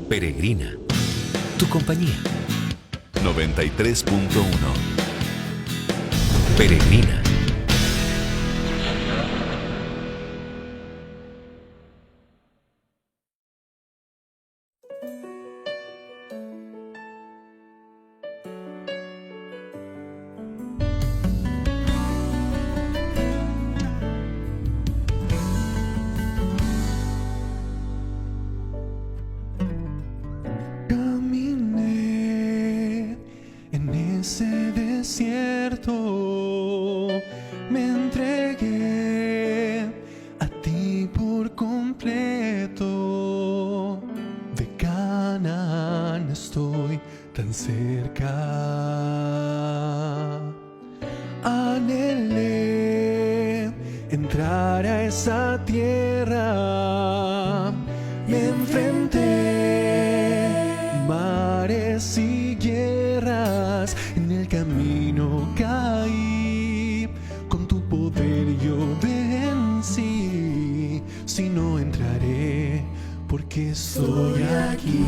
Peregrina, tu compañía. 93.1. Peregrina. Caminé en ese desierto, me entregué a ti por completo. De Canaán estoy tan cerca. Anhelé entrar a esa tierra, me enfrenté mares y guerras, en el camino caí, con tu poder yo vencí. Si no entraré, porque estoy aquí.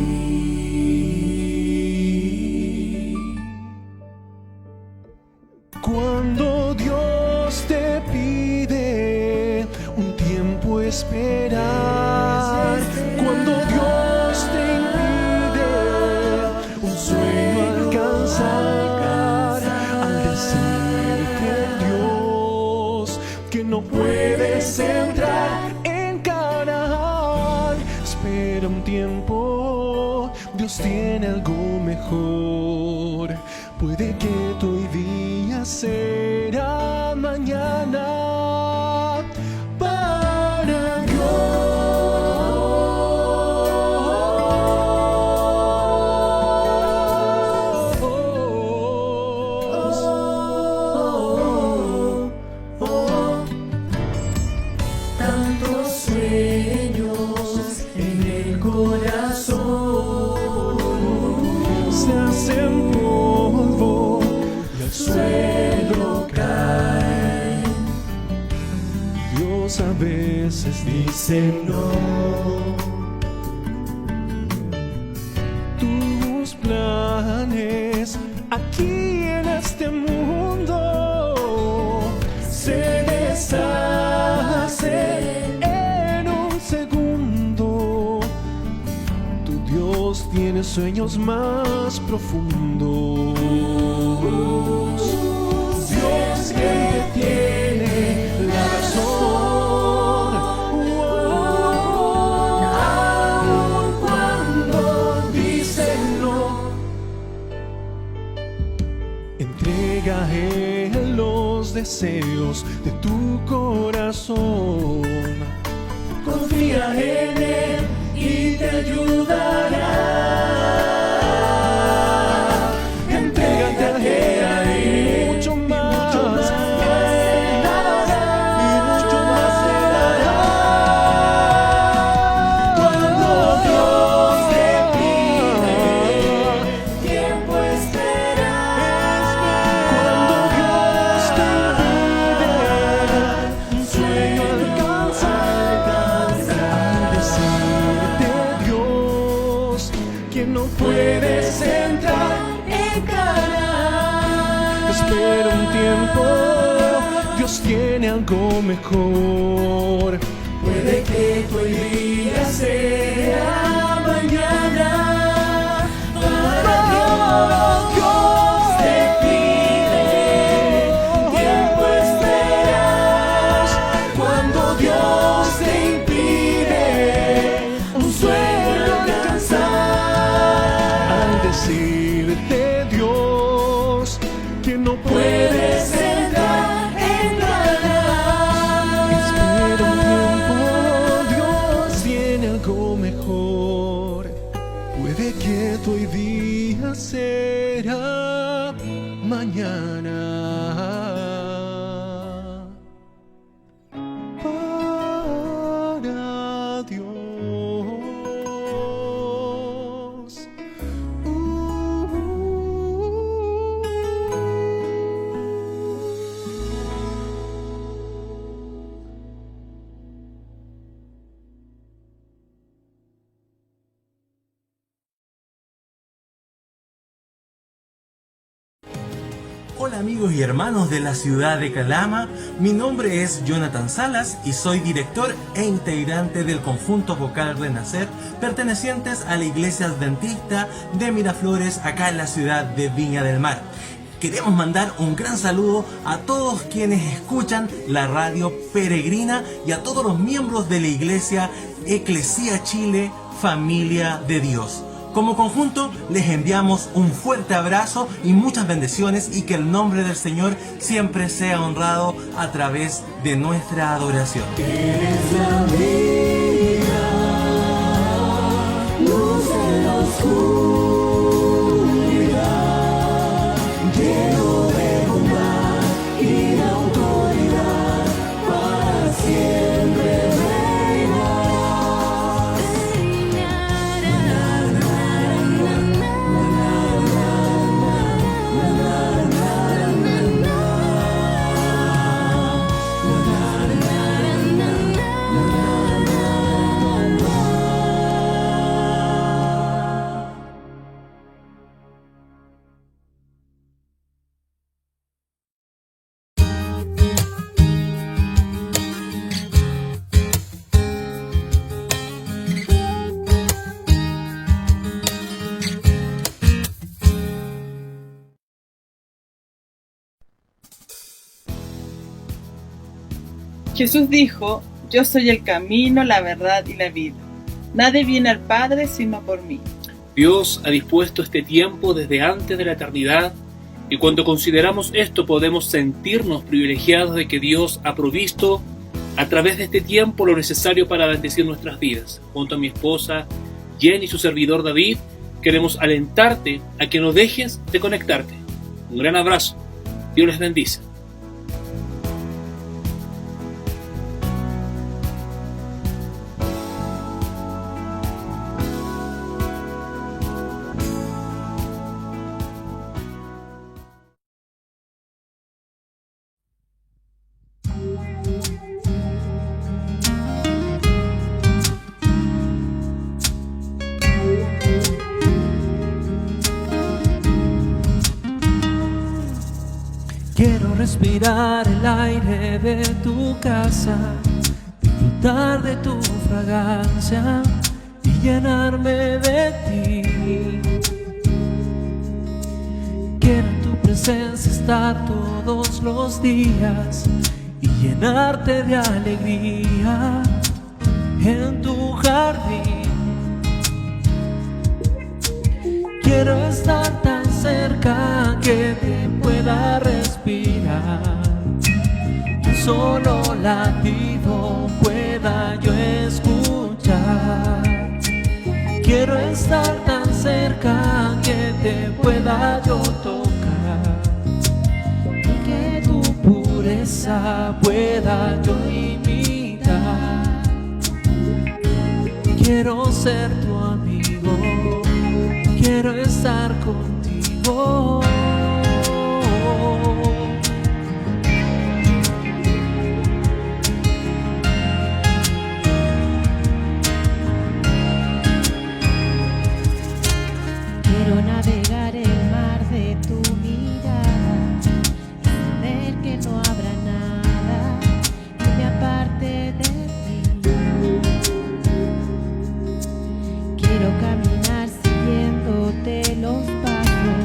Cuando Dios te pide un tiempo esperar, cuando Dios te impide un sueño alcanzar, al decirte Dios que no puedes entrar en Canaán, espera un tiempo, Dios tiene algo mejor. Puede que tu hoy día será mañana para Tantos sueños en el corazón se hacen polvo y al suelo caen. Dios a veces dice no. Tus planes aquí en este mundo se deshacen en un segundo. Tu Dios tiene sueños más profundos. Dios que tiene la razón, aun cuando dicen no. Entrega a Él los deseos de tu corazón. Confía en Él y te ayudará. Entrégate a Él y mucho más, y mucho más te dará. Cuando Dios te pide tiempo esperar, cuando Dios te pide un sueño alcanzar, al decirte Dios que no puedes entrar en Canaán. espera un tiempo, Dios tiene algo mejor. Puede que tu hoy día sea mañana para Dios te pide tiempo esperar, cuando Dios te impide un sueño alcanzar, Al decirte Dios que no puedes entrar en Canaán. espera un tiempo, Dios tiene algo mejor. Puede que tu hoy día será mañana. Hola amigos y hermanos de la ciudad de Calama, mi nombre es Jonathan Salas y soy director e integrante del conjunto vocal Renacer pertenecientes a la Iglesia Adventista de Miraflores acá en la ciudad de Viña del Mar. Queremos mandar un gran saludo a todos quienes escuchan la radio Peregrina y a todos los miembros de la Iglesia Eclesia Chile, Familia de Dios. Como conjunto les enviamos un fuerte abrazo y muchas bendiciones y que el nombre del Señor siempre sea honrado a través de nuestra adoración. Eres la vida, luz en la oscuridad, lleno de bondad y de autoridad, para siempre reinas. Jesús dijo: yo soy el camino, la verdad y la vida. Nadie viene al Padre sino por mí. Dios ha dispuesto este tiempo desde antes de la eternidad, y cuando consideramos esto podemos sentirnos privilegiados de que Dios ha provisto a través de este tiempo lo necesario para bendecir nuestras vidas. Junto a mi esposa Jenny y su servidor David, queremos alentarte a que no dejes de conectarte. Un gran abrazo. Dios les bendice. Quiero respirar el aire de tu casa, disfrutar de tu fragancia y llenarme de ti. Quiero en tu presencia estar todos los días y llenarte de alegría en tu jardín. Quiero estar tan cerca que te pueda respirar, y un solo latido pueda yo escuchar. Quiero estar tan cerca que te pueda yo tocar, y que tu pureza pueda yo imitar. Quiero ser tu amigo, quiero estar contigo. Quiero navegar el mar de tu mirada y saber que no habrá nada que me aparte de ti. Quiero caminar siguiéndote los pasos,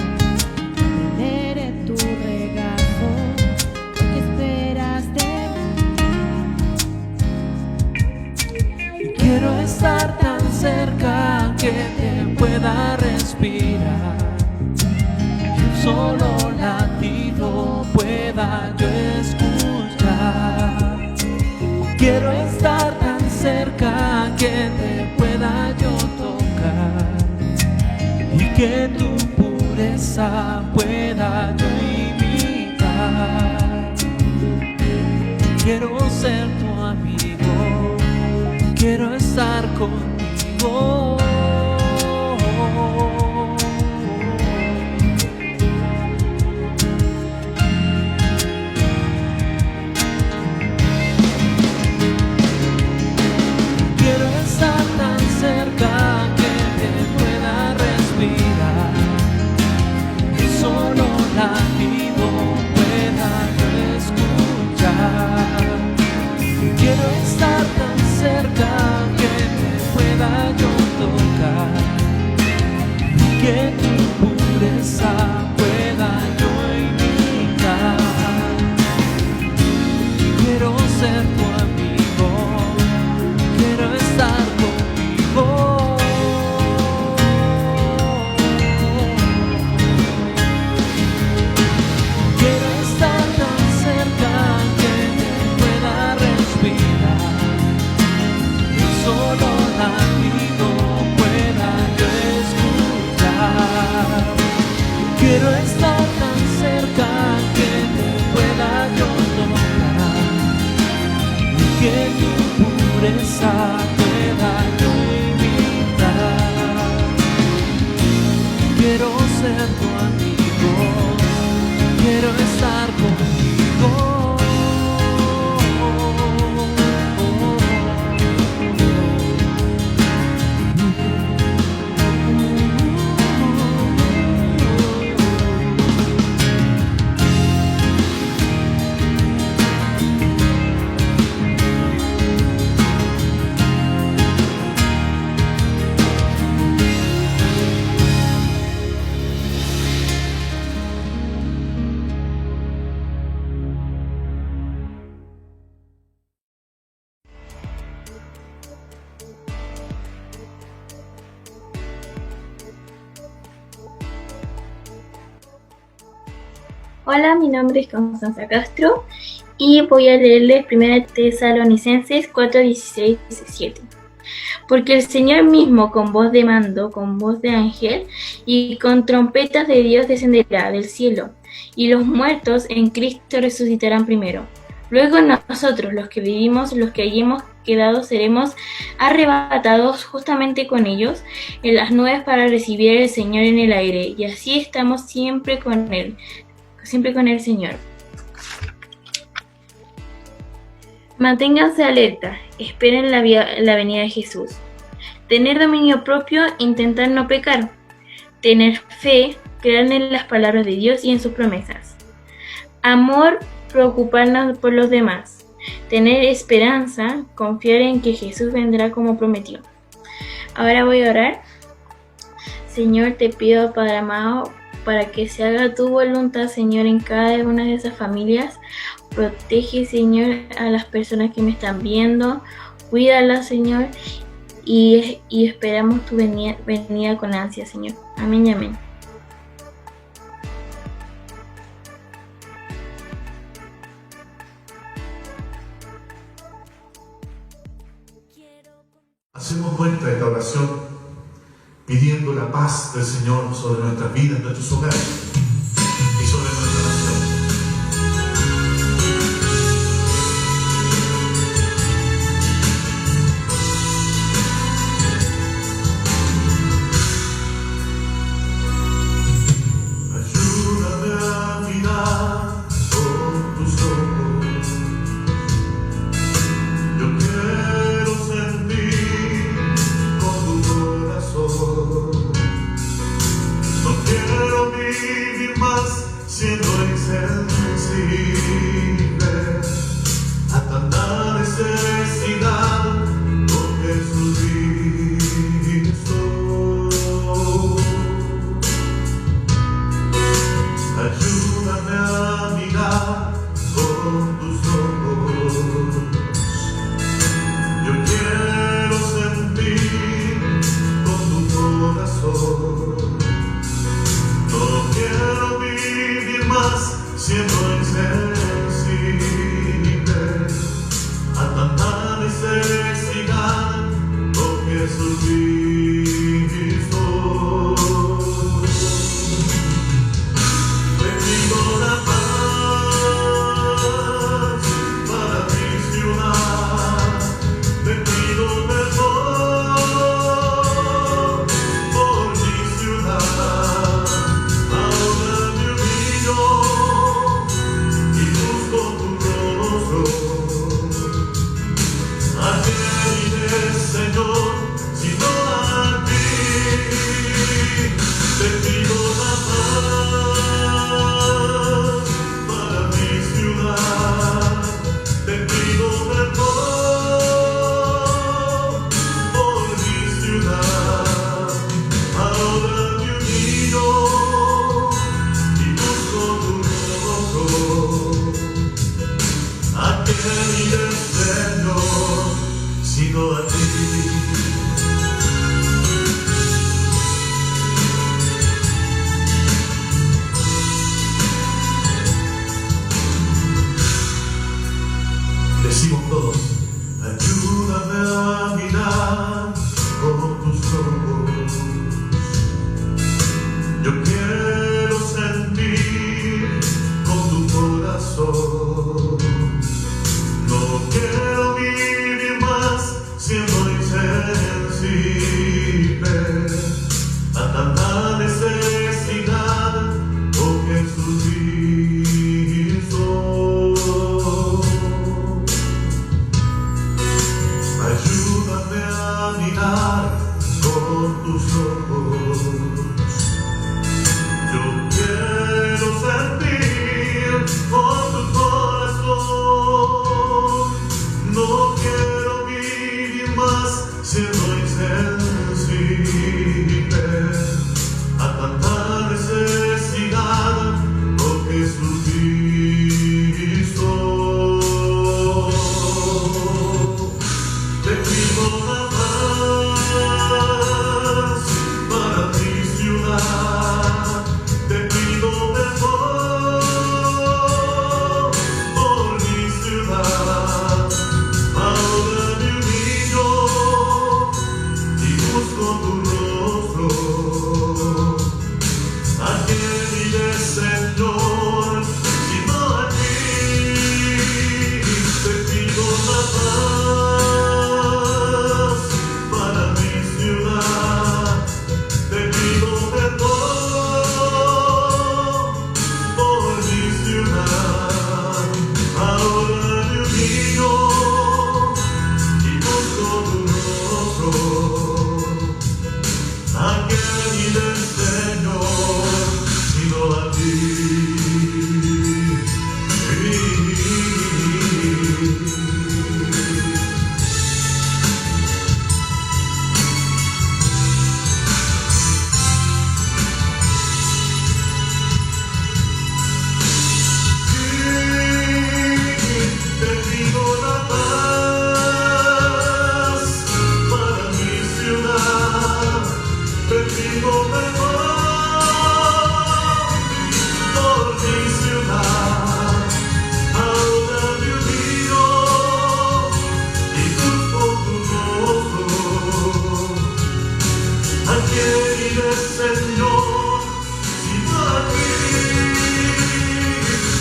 tener en tu regazo lo que esperas de mí. Quiero estar tan cerca que te pueda respirar, y un solo latido pueda yo escuchar. Quiero estar tan cerca que te pueda yo tocar, y que tu pureza pueda yo imitar. Quiero ser tu amigo, quiero estar contigo. Quiero estar tan cerca que te pueda respirar, y solo latido que tu pureza pueda yo imitar. Quiero ser tu amigo, quiero estar contigo. Hola, mi nombre es Constanza Castro y voy a leerles 1 Tesalonicenses 4, 16, 17. Porque el Señor mismo con voz de mando, con voz de ángel y con trompetas de Dios descenderá del cielo, y los muertos en Cristo resucitarán primero. Luego nosotros, los que vivimos, los que hayamos quedado, seremos arrebatados justamente con ellos en las nubes para recibir al Señor en el aire, y así estamos siempre con el Señor. Manténganse alerta, esperen la venida de Jesús. Tener dominio propio, intentar no pecar. Tener fe, creer en las palabras de Dios y en sus promesas. Amor, preocuparnos por los demás. Tener esperanza, confiar en que Jesús vendrá como prometió. Ahora voy a orar. Señor, te pido, Padre amado, para que se haga tu voluntad, Señor, en cada una de esas familias. Protege, Señor, a las personas que me están viendo. Cuídalas, Señor, y esperamos tu venida con ansia, Señor. Amén y amén. Hacemos nuestra esta oración pidiendo la paz del Señor sobre nuestras vidas, nuestros hogares y sobre nuestra nación. Ayúdame a mirar con tus ojos. Yo quiero sentir con tu corazón. No quiero vivir más siendo insensible a tanta necesidad con Jesucristo. Ayúdame a mirar con tus ojos. Yo quiero sentir con tu corazón. No quiero vivir más siendo insensible a tanta necesidad con Jesucristo. Te pido la paz para mi ciudad. Te pido perdón por mi ciudad. Ahora me humillo y busco tu rostro. ¿A quién iré, Señor, si no a ti? Te pido la paz para mi ciudad. Te pido perdón por mi ciudad. Ahora me humillo y busco tu rostro. ¿A quién iré, Señor, sino a ti? Decimos todos, ayúdame a mirar con tus ojos. Yo quiero sentir con tu corazón. No quiero vivir tus ojos. Yo quiero sentir con tu corazón. No quiero vivir más siendo insensible a tanta necesidad, oh Jesucristo. Te pido la paz para mi ciudad, te pido perdón por mi ciudad. Ahora me humillo y busco tu rostro. ¿A quién iré, Señor, sino a ti? Te pido la paz para mi ciudad, te pido perdón por mi ciudad. Ahora me humillo y busco tu rostro. ¿A quién iré, Señor, sino a ti? Te pido la paz para mi ciudad, te pido perdón por mi ciudad. Ahora me humillo y busco tu rostro. ¿A quién iré, Señor, sino a ti?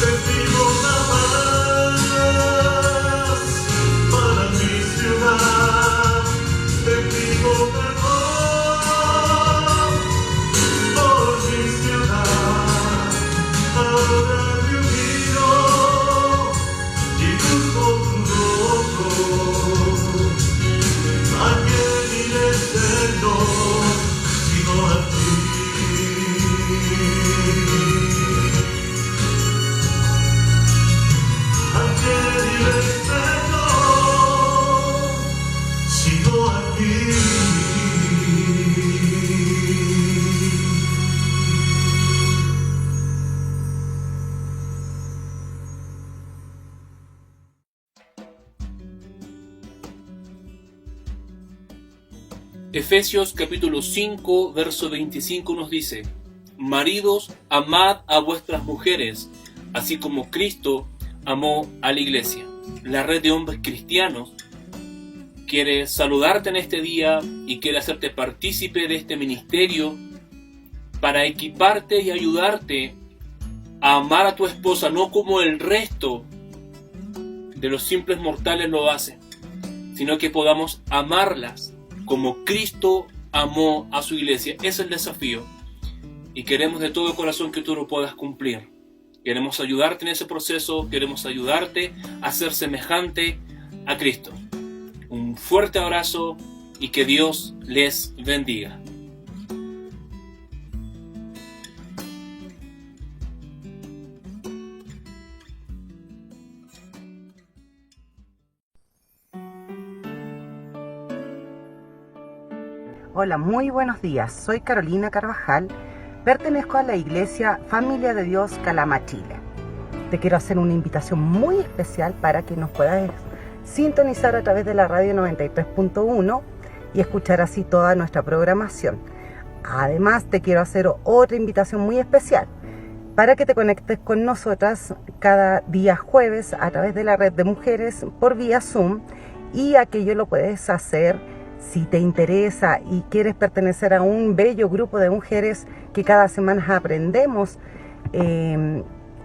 Te pido la paz para mi ciudad, te pido perdón por mi ciudad. Ahora me humillo y busco tu rostro. ¿A quién iré, Señor, sino a ti? ¿A quién iré, Señor, sino a ti? Efesios capítulo 5, verso 25 nos dice: maridos, amad a vuestras mujeres, así como Cristo amó a la iglesia. La red de hombres cristianos quiere saludarte en este día y quiere hacerte partícipe de este ministerio para equiparte y ayudarte a amar a tu esposa, no como el resto de los simples mortales lo hacen, sino que podamos amarlas como Cristo amó a su iglesia. Ese es el desafío y queremos de todo corazón que tú lo puedas cumplir. Queremos ayudarte en ese proceso, queremos ayudarte a ser semejante a Cristo. Un fuerte abrazo y que Dios les bendiga. Hola, muy buenos días. Soy Carolina Carvajal. Pertenezco a la Iglesia Familia de Dios Calama, Chile. Te quiero hacer una invitación muy especial para que nos puedas sintonizar a través de la radio 93.1 y escuchar así toda nuestra programación. Además, te quiero hacer otra invitación muy especial para que te conectes con nosotras cada día jueves a través de la red de mujeres por vía Zoom, y aquello lo puedes hacer si te interesa y quieres pertenecer a un bello grupo de mujeres que cada semana aprendemos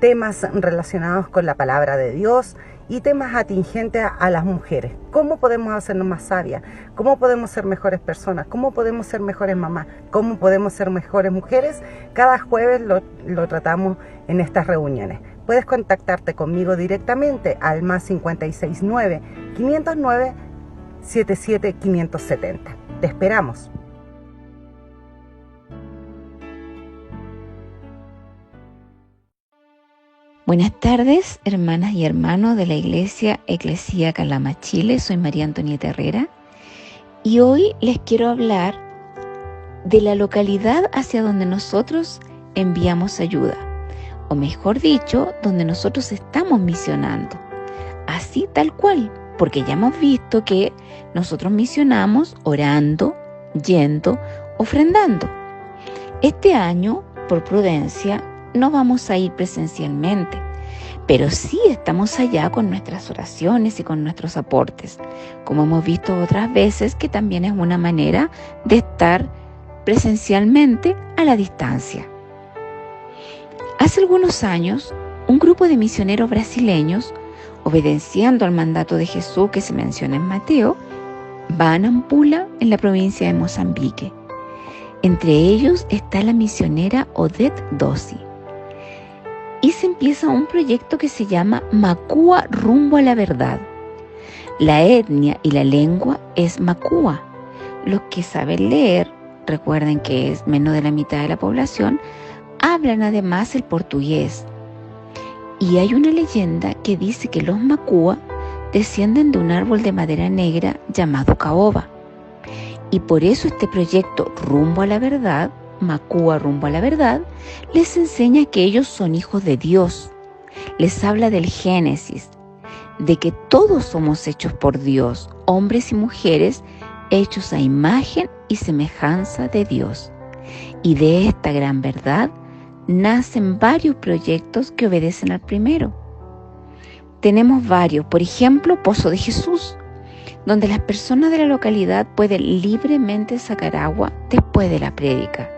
temas relacionados con la palabra de Dios y temas atingentes a las mujeres. ¿Cómo podemos hacernos más sabias? ¿Cómo podemos ser mejores personas? ¿Cómo podemos ser mejores mamás? ¿Cómo podemos ser mejores mujeres? Cada jueves lo tratamos en estas reuniones. Puedes contactarte conmigo directamente al más 569-509-77570. Te esperamos. Buenas tardes, hermanas y hermanos de la Iglesia Eclesía Calama, Chile. Soy María Antonieta Herrera y hoy les quiero hablar de la localidad hacia donde nosotros enviamos ayuda, o mejor dicho, donde nosotros estamos misionando. Así tal cual, porque ya hemos visto que nosotros misionamos orando, yendo, ofrendando. Este año, por prudencia, no vamos a ir presencialmente, pero sí estamos allá con nuestras oraciones y con nuestros aportes, como hemos visto otras veces, que también es una manera de estar presencialmente a la distancia. Hace algunos años, un grupo de misioneros brasileños, obedeciendo al mandato de Jesús que se menciona en Mateo, va a Nampula, en la provincia de Mozambique. Entre ellos está la misionera Odette Dossi. Y se empieza un proyecto que se llama Makua rumbo a la verdad. La etnia y la lengua es Makua. Los que saben leer, recuerden que es menos de la mitad de la población, hablan además el portugués. Y hay una leyenda que dice que los Makua descienden de un árbol de madera negra llamado caoba. Y por eso este proyecto Rumbo a la Verdad, Makua Rumbo a la Verdad, les enseña que ellos son hijos de Dios. Les habla del Génesis, de que todos somos hechos por Dios, hombres y mujeres, hechos a imagen y semejanza de Dios. Y de esta gran verdad nacen varios proyectos que obedecen al primero. Tenemos varios, por ejemplo, Pozo de Jesús, donde las personas de la localidad pueden libremente sacar agua después de la prédica.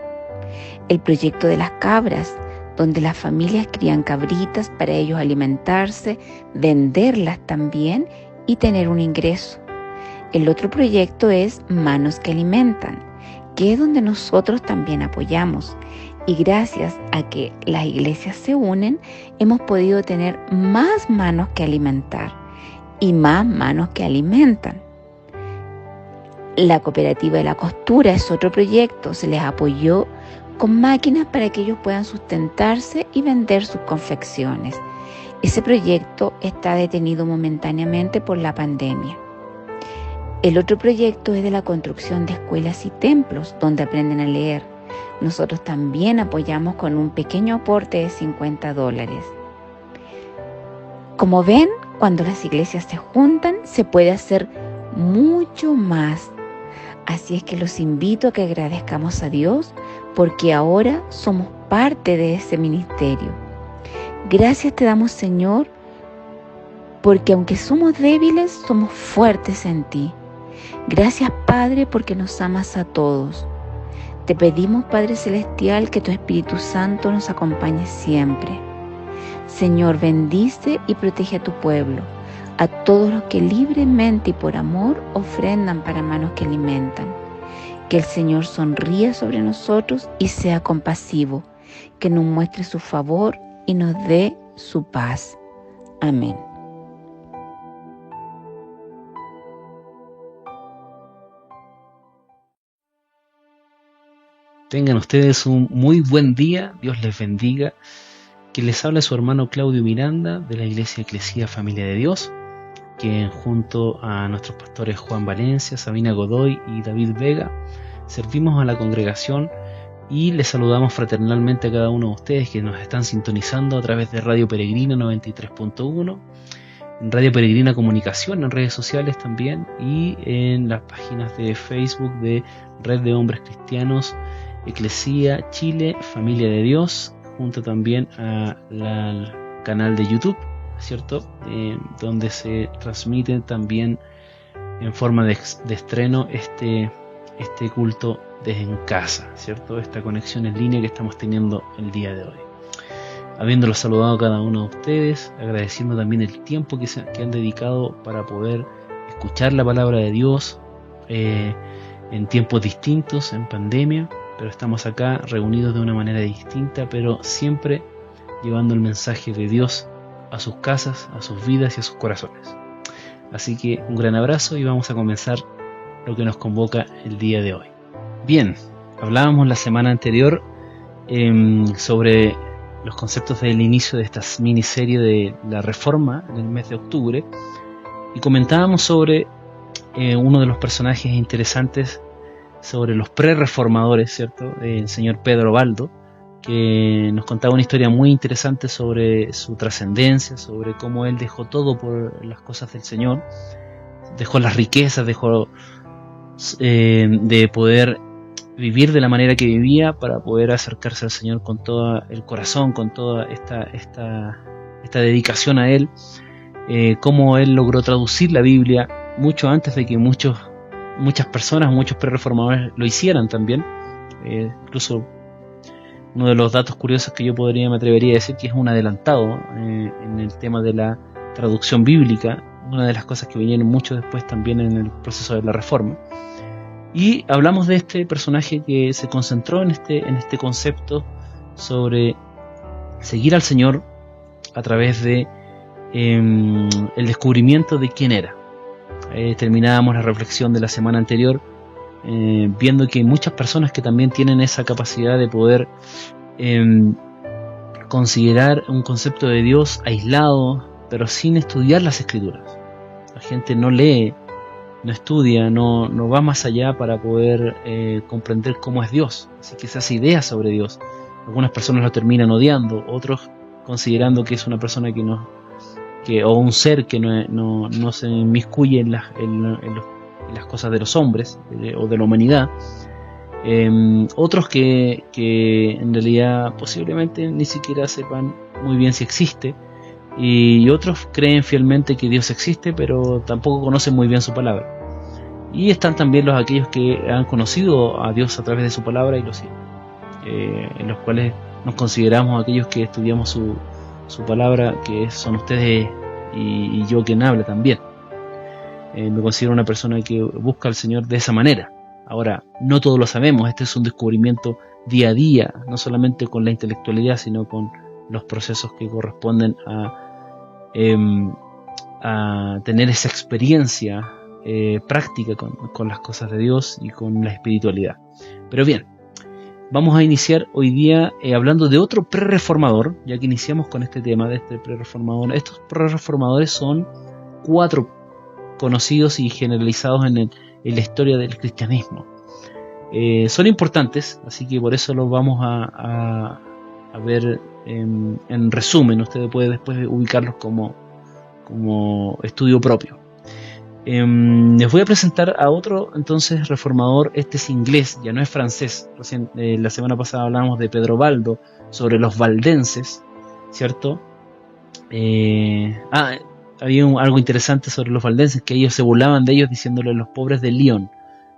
El proyecto de las cabras, donde las familias crían cabritas para ellos alimentarse, venderlas también y tener un ingreso. El otro proyecto es Manos que Alimentan, que es donde nosotros también apoyamos. Y gracias a que las iglesias se unen, hemos podido tener más manos que alimentar y más manos que alimentan. La cooperativa de la costura es otro proyecto. Se les apoyó con máquinas para que ellos puedan sustentarse y vender sus confecciones. Ese proyecto está detenido momentáneamente por la pandemia. El otro proyecto es de la construcción de escuelas y templos donde aprenden a leer. Nosotros también apoyamos con un pequeño aporte de $50. Como ven, cuando las iglesias se juntan, se puede hacer mucho más. Así es que los invito a que agradezcamos a Dios porque ahora somos parte de ese ministerio. Gracias te damos, Señor, porque aunque somos débiles, somos fuertes en ti. Gracias, Padre, porque nos amas a todos. Te pedimos, Padre Celestial, que tu Espíritu Santo nos acompañe siempre. Señor, bendice y protege a tu pueblo, a todos los que libremente y por amor ofrendan para manos que alimentan. Que el Señor sonría sobre nosotros y sea compasivo, que nos muestre su favor y nos dé su paz. Amén. Tengan ustedes un muy buen día, Dios les bendiga. Que les habla su hermano Claudio Miranda de la Iglesia Eclesía Familia de Dios, quien junto a nuestros pastores Juan Valencia, Sabina Godoy y David Vega servimos a la congregación y les saludamos fraternalmente a cada uno de ustedes que nos están sintonizando a través de Radio Peregrina 93.1, Radio Peregrina Comunicación en redes sociales también y en las páginas de Facebook de Red de Hombres Cristianos Eclesía Chile Familia de Dios, junto también al canal de YouTube, ¿cierto? Donde se transmite también en forma de estreno este culto desde en casa, ¿cierto? Esta conexión en línea que estamos teniendo el día de hoy. Habiéndolos saludado a cada uno de ustedes, agradeciendo también el tiempo que han dedicado para poder escuchar la palabra de Dios en tiempos distintos, en pandemia, pero estamos acá reunidos de una manera distinta, pero siempre llevando el mensaje de Dios a sus casas, a sus vidas y a sus corazones. Así que un gran abrazo y vamos a comenzar lo que nos convoca el día de hoy. Bien, hablábamos la semana anterior sobre los conceptos del inicio de esta miniserie de la Reforma en el mes de octubre, y comentábamos sobre uno de los personajes interesantes, sobre los pre-reformadores, ¿cierto? El señor Pedro Baldo, que nos contaba una historia muy interesante sobre su trascendencia, sobre cómo él dejó todo por las cosas del Señor, dejó las riquezas, dejó de poder vivir de la manera que vivía para poder acercarse al Señor con todo el corazón, con toda esta dedicación a Él, cómo Él logró traducir la Biblia mucho antes de que muchas personas, muchos pre-reformadores lo hicieran también. Incluso uno de los datos curiosos que yo me atrevería a decir que es un adelantado en el tema de la traducción bíblica, una de las cosas que vinieron mucho después también en el proceso de la Reforma. Y hablamos de este personaje que se concentró en este concepto sobre seguir al Señor a través de el descubrimiento de quién era. Terminábamos la reflexión de la semana anterior viendo que hay muchas personas que también tienen esa capacidad de poder considerar un concepto de Dios aislado, pero sin estudiar las Escrituras. La gente no lee, no estudia, no va más allá para poder comprender cómo es Dios. Así que esas ideas sobre Dios, algunas personas lo terminan odiando, otros considerando que es una persona o un ser que no se inmiscuye en las cosas de los hombres o de la humanidad. Otros que en realidad posiblemente ni siquiera sepan muy bien si existe, y otros creen fielmente que Dios existe pero tampoco conocen muy bien su palabra. Y están también aquellos que han conocido a Dios a través de su palabra y lo siguen, en los cuales nos consideramos aquellos que estudiamos su palabra, que son ustedes y yo quien habla también. Me considero una persona que busca al Señor de esa manera. Ahora, no todos lo sabemos, este es un descubrimiento día a día, no solamente con la intelectualidad, sino con los procesos que corresponden a tener esa experiencia práctica con las cosas de Dios y con la espiritualidad. Pero bien, vamos a iniciar hoy día hablando de otro pre-reformador, ya que iniciamos con este tema de este pre-reformador. Estos pre-reformadores son 4 conocidos y generalizados en la historia del cristianismo. Son importantes, así que por eso los vamos a ver en resumen. Usted puede después ubicarlos como estudio propio. Les voy a presentar a otro entonces reformador. Este es inglés, ya no es francés. Recién, la semana pasada hablamos de Pedro Baldo, sobre los valdenses, ¿cierto? Había algo interesante sobre los valdenses, que ellos se burlaban de ellos diciéndole los pobres de Lyon.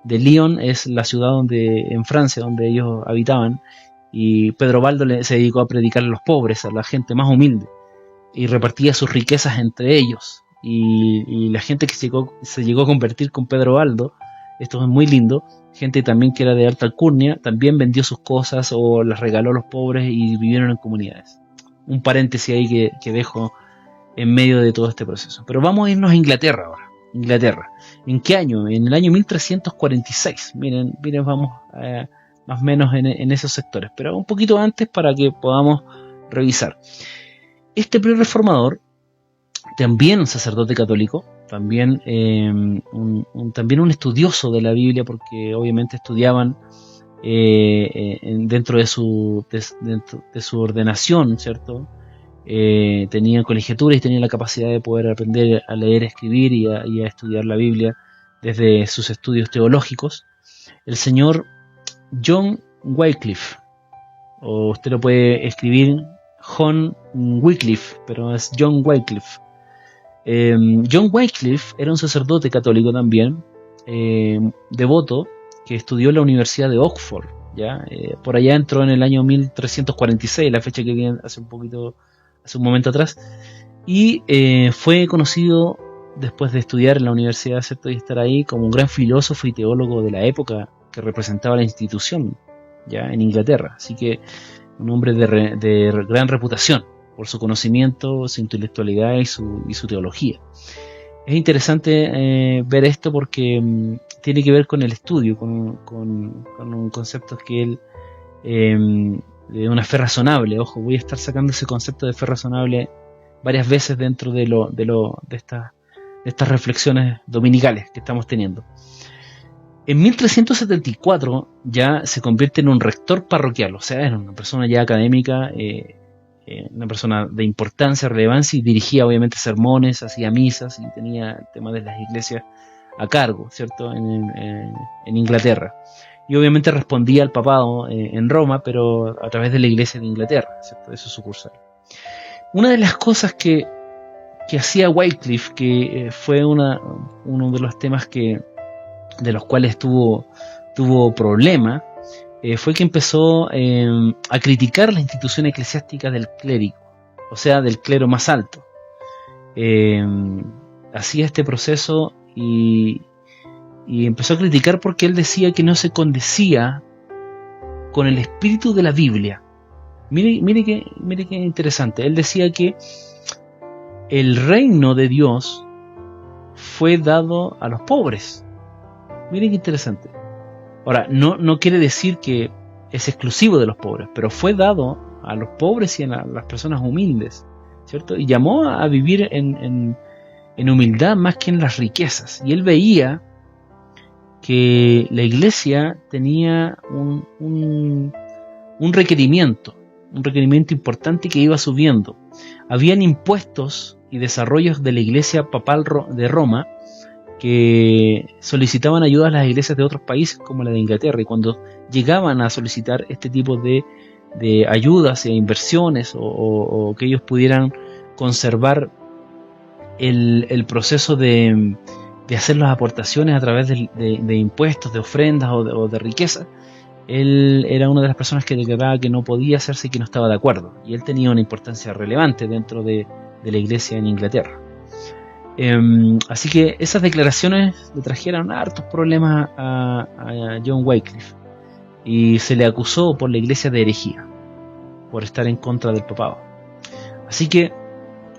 De Lyon es la ciudad en Francia donde ellos habitaban, y Pedro Baldo se dedicó a predicar a los pobres, a la gente más humilde, y repartía sus riquezas entre ellos. Y la gente que se llegó a convertir con Pedro Baldo, esto es muy lindo, gente también que era de alta alcurnia, también vendió sus cosas o las regaló a los pobres y vivieron en comunidades. Un paréntesis ahí que dejo en medio de todo este proceso. Pero vamos a irnos a Inglaterra ahora. Inglaterra. ¿En qué año? En el año 1346. Miren, vamos más o menos en esos sectores. Pero un poquito antes para que podamos revisar. Este pre-reformador, también un sacerdote católico, también un estudioso de la Biblia, porque obviamente estudiaban dentro de su ordenación, ¿cierto? Tenían colegiatura y tenían la capacidad de poder aprender a leer, a escribir y a estudiar la Biblia desde sus estudios teológicos. El señor John Wycliffe, o usted lo puede escribir John Wycliffe, pero es John Wycliffe. John Wycliffe era un sacerdote católico también, devoto, que estudió en la Universidad de Oxford, ¿ya? Por allá entró en el año 1346, la fecha que viene hace un momento atrás, y fue conocido después de estudiar en la universidad, ¿cierto? Y estar ahí como un gran filósofo y teólogo de la época que representaba la institución, ya en Inglaterra. Así que un hombre de gran reputación por su conocimiento, su intelectualidad y su teología. Es interesante ver esto porque tiene que ver con el estudio, con conceptos que él una fe razonable. Ojo, voy a estar sacando ese concepto de fe razonable varias veces dentro de estas reflexiones dominicales que estamos teniendo. En 1374 ya se convierte en un rector parroquial, o sea, era una persona ya académica, una persona de importancia, relevancia, y dirigía obviamente sermones, hacía misas y tenía el tema de las iglesias a cargo, ¿cierto?, en Inglaterra. Y obviamente respondía al papado en Roma, pero a través de la iglesia de Inglaterra, ¿cierto?, de su sucursal. Una de las cosas que hacía Wycliffe, que fue uno de los temas de los cuales tuvo problema, fue que empezó a criticar la institución eclesiástica del clérigo, o sea, del clero más alto. Hacía este proceso y empezó a criticar porque él decía que no se condecía con el espíritu de la Biblia. Mire qué interesante. Él decía que el reino de Dios fue dado a los pobres. Mire qué interesante. Ahora, no quiere decir que es exclusivo de los pobres, pero fue dado a los pobres y a las personas humildes, ¿cierto? Y llamó a vivir en humildad más que en las riquezas. Y él veía que la iglesia tenía un requerimiento importante que iba subiendo. Habían impuestos y desarrollos de la iglesia papal de Roma que solicitaban ayuda a las iglesias de otros países como la de Inglaterra, y cuando llegaban a solicitar este tipo de ayudas e inversiones o que ellos pudieran conservar el proceso de hacer las aportaciones a través de impuestos, de ofrendas o de riqueza, él era una de las personas que declaraba que no podía hacerse y que no estaba de acuerdo, y él tenía una importancia relevante dentro de la iglesia en Inglaterra. Así que esas declaraciones le trajeron hartos problemas a John Wycliffe, y se le acusó por la iglesia de herejía, por estar en contra del papado. Así que,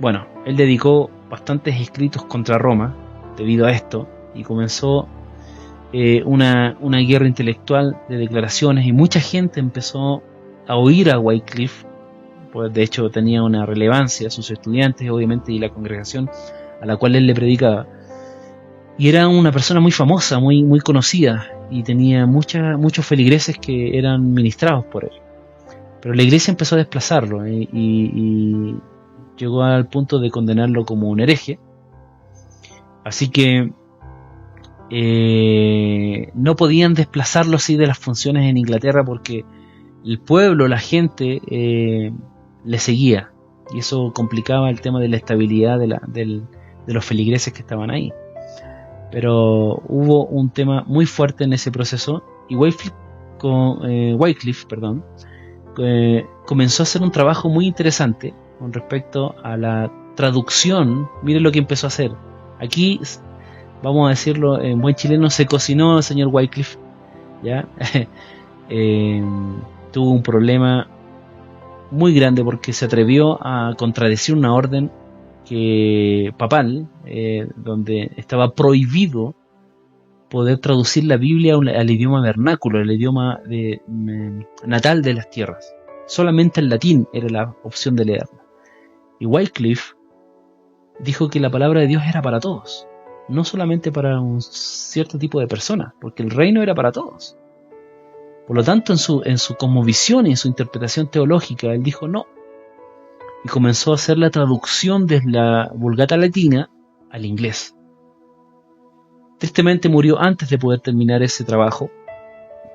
bueno, él dedicó bastantes escritos contra Roma debido a esto, y comenzó una guerra intelectual de declaraciones, y mucha gente empezó a oír a Wycliffe, pues de hecho tenía una relevancia, sus estudiantes obviamente y la congregación a la cual él le predicaba, y era una persona muy famosa, muy conocida, y tenía muchos feligreses que eran ministrados por él. Pero la iglesia empezó a desplazarlo y llegó al punto de condenarlo como un hereje. Así que no podían desplazarlo así de las funciones en Inglaterra, porque el pueblo, la gente le seguía, y eso complicaba el tema de la estabilidad de los feligreses que estaban ahí. Pero hubo un tema muy fuerte en ese proceso, y Wycliffe comenzó a hacer un trabajo muy interesante con respecto a la traducción. Miren lo que empezó a hacer. Aquí, vamos a decirlo en buen chileno, se cocinó el señor Wycliffe, ¿ya? Tuvo un problema muy grande porque se atrevió a contradecir una orden papal, donde estaba prohibido poder traducir la Biblia al idioma vernáculo, el idioma natal de las tierras. Solamente el latín era la opción de leerla. Y Wycliffe dijo que la palabra de Dios era para todos, no solamente para un cierto tipo de personas, porque el reino era para todos. Por lo tanto, en su cosmovisión y en su interpretación teológica, él dijo no, y comenzó a hacer la traducción desde la Vulgata latina al inglés. Tristemente murió antes de poder terminar ese trabajo,